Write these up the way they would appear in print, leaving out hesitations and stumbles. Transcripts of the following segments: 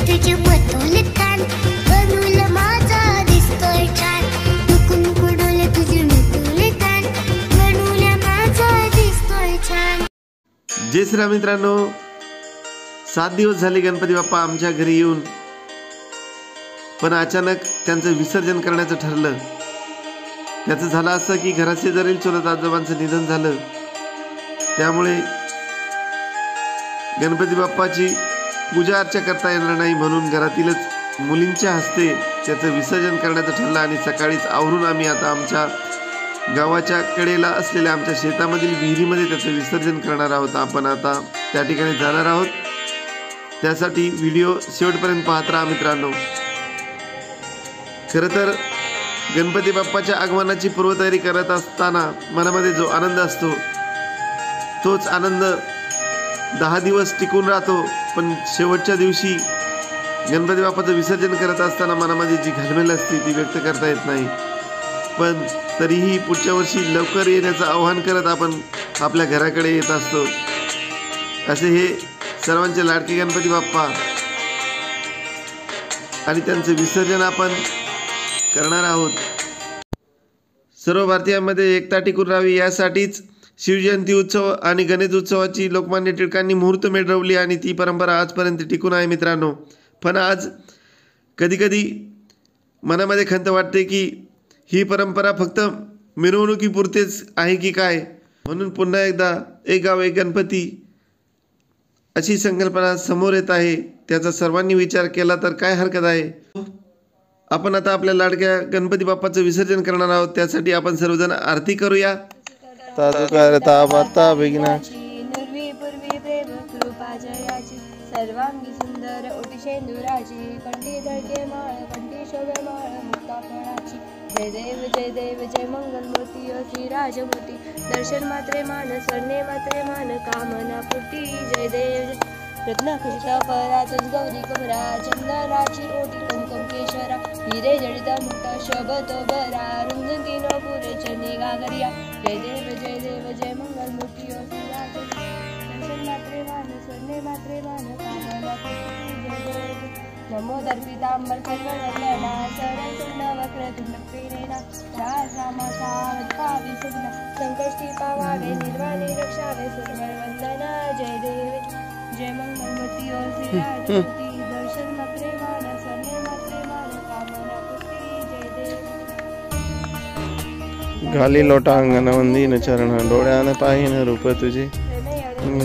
तुझे पतोल कान बनूल माझा दिसतोय छान नुकुन कुडूल तुझे मितूल कान बनूल माझा दिसतोय छान। जय श्रीराम मित्रांनो, 7 दिवस झाले गणपती बाप्पा आमच्या घरी येऊन, पण अचानक त्यांचं विसर्जन करण्याचं ठरलं। त्याचं झालं असं की घराशेजारील चुलत आजोबांचं निधन झालं, त्यामुळे गणपती बाप्पाची पूजा अर्चा करता येणार नाही, म्हणून घरातीलच मुलींच्या हस्ते त्याचं विसर्जन करण्याचं ठरलं। आणि सकाळीच आवरून आम्ही आता आमच्या गावाच्या कडेला असलेल्या आमच्या शेतामधील विहिरीमध्ये त्याचं विसर्जन करणार आहोत। आपण आता त्या ठिकाणी जाणार आहोत, त्यासाठी व्हिडिओ शेवटपर्यंत पाहत राहा मित्रांनो। खरं तर गणपती बाप्पाच्या आगमनाची पूर्वतयारी करत असताना मनामध्ये जो आनंद असतो तोच आनंद 10 दिवस टिकून राहतो, पण शेवटच्या दिवशी गणपती बाप्पाचं विसर्जन करत असताना मनामध्ये जी घालमेल असते ती व्यक्त करता येत नाही। पण तरीही पुढच्या वर्षी लवकर येण्याचं आवाहन करत आपण आपल्या घराकडे येत असतो। असे हे सर्वांचे लाडके गणपती बाप्पा आणि त्यांचे विसर्जन आपण करणार आहोत। सर्व भारतीयांमध्ये एकता टिकून राहावी यासाठीच शिवजयंती उत्सव आणि गणेश उत्सवाची लोकमान्य टिळकांनी मुहूर्तमेढ रोवली आणि ती परंपरा आजपर्यंत टिकून आहे मित्रांनो। पण आज कधीकधी मनामध्ये खंत वाटते की ही परंपरा फक्त मिरवणुकीपुरतेच आहे की काय, म्हणून पुन्हा एकदा एक गाव एक गणपती अशी संकल्पना समोर येत आहे। त्याचा सर्वांनी विचार केला तर काय हरकत आहे। आपण आता आपल्या लाडक्या गणपती बाप्पाचं विसर्जन करणार आहोत, त्यासाठी आपण सर्वजण आरती करूया। करता बता विघ्नाची निर्वी पूर्वी प्रेम कृपा जयाची सर्वांगी सुंदर ओटी शेंदुराची कंठी धडके माळ कंठी शोभे माळ मुक्ता फळाची जय देव जय मंगल मूर्ती श्री राजमूर्ती दर्शन मात्रे मान स्वर्णे मात्रे मान कामना पूर्ती जय देव रत्नाखचिता फळातच गौरी कमरा चंदनाची ओटी कुंकुम केशरा हिरे जडिता मुक्ता शोभतो बरा रुंजती नो पुरे चंदी गागरिया जय देव जय मंगल मूर्ती श्री राजमूर्ती दर्शन मात्रे मान स्वर्णे मात्रे मान कामना पूर्ती जय देव नमो दर्पितांबर सर्वनयना सरसुन वक्रतुंड प्रेरणा रामाचा पावी सगुणा संकष्टी पावावे निर्वाणी रक्षावे सर्ववंदना जय देव जय मंगल मूर्ती श्री राजमूर्ती दर्शन मात्रे मान स्वर्णे मात्रे मान कामना पूर्ती जय देव घाली लोटा अंगण वंदीन चरण डोळ्यान पाहिन रूप तुझे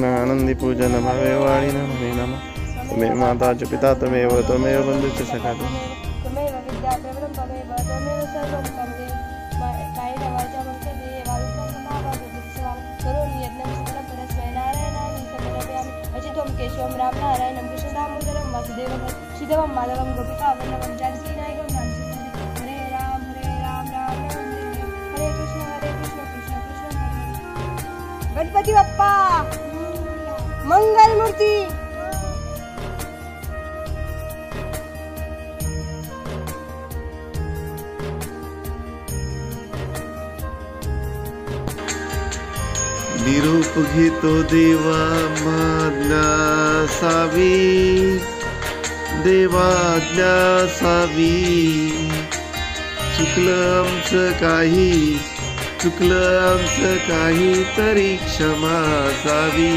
आनंदी पूजन भावे वाळीन म्हणे नम तुम्हें माता च पिता त्वमेव बंधु च सखा त्वमेव विद्या प्रवरं त्वमेव सर्वं त्वमेव कायेन वाचा मनसेन वायुः करोमि यज्ञं सकलं परस्मै नारायणाय समर्पयामि अचित्वं केशवं राम नारायणं कृष्णं दामोदरं वासुदेवं श्रीदेवं माधवं गोपिकावल्लभं जानकी नायकं नाम हरे राम राम राम हरे कृष्ण कृष्ण कृष्ण हरे गणपती बाप्पा मंगल मूर्ती। निरूप घेतो देवा माज्ञा सावी देवाज्ञा सावी चुकलं आमचं काही तरी क्षमा असावी।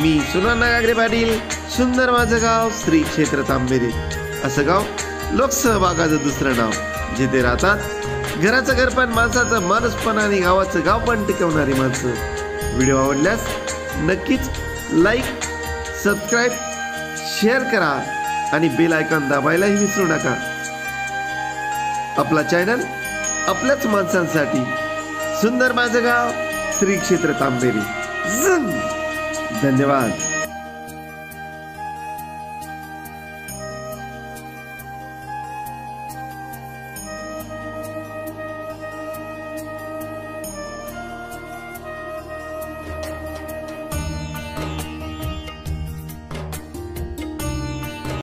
मी सुनाना गागरे पाटील, सुंदर माझं गाव श्री क्षेत्र तांबेरी। असं गाव लोकसहभागाचं दुसरं नाव, जिथे राहतात घराचं घर पण माणसाचं माणूस पण आणि गावाचं गाव पण टिकवणारी माणसं। व्हिडिओ आवडल्यास नक्कीच लाईक सबस्क्राईब शेअर करा आणि बेल आयकॉन दाबायलाही विसरू नका। आपला चॅनल आपल्याच माणसांसाठी, सुंदर माझं गाव श्री क्षेत्र तांबेरी। धन्यवाद।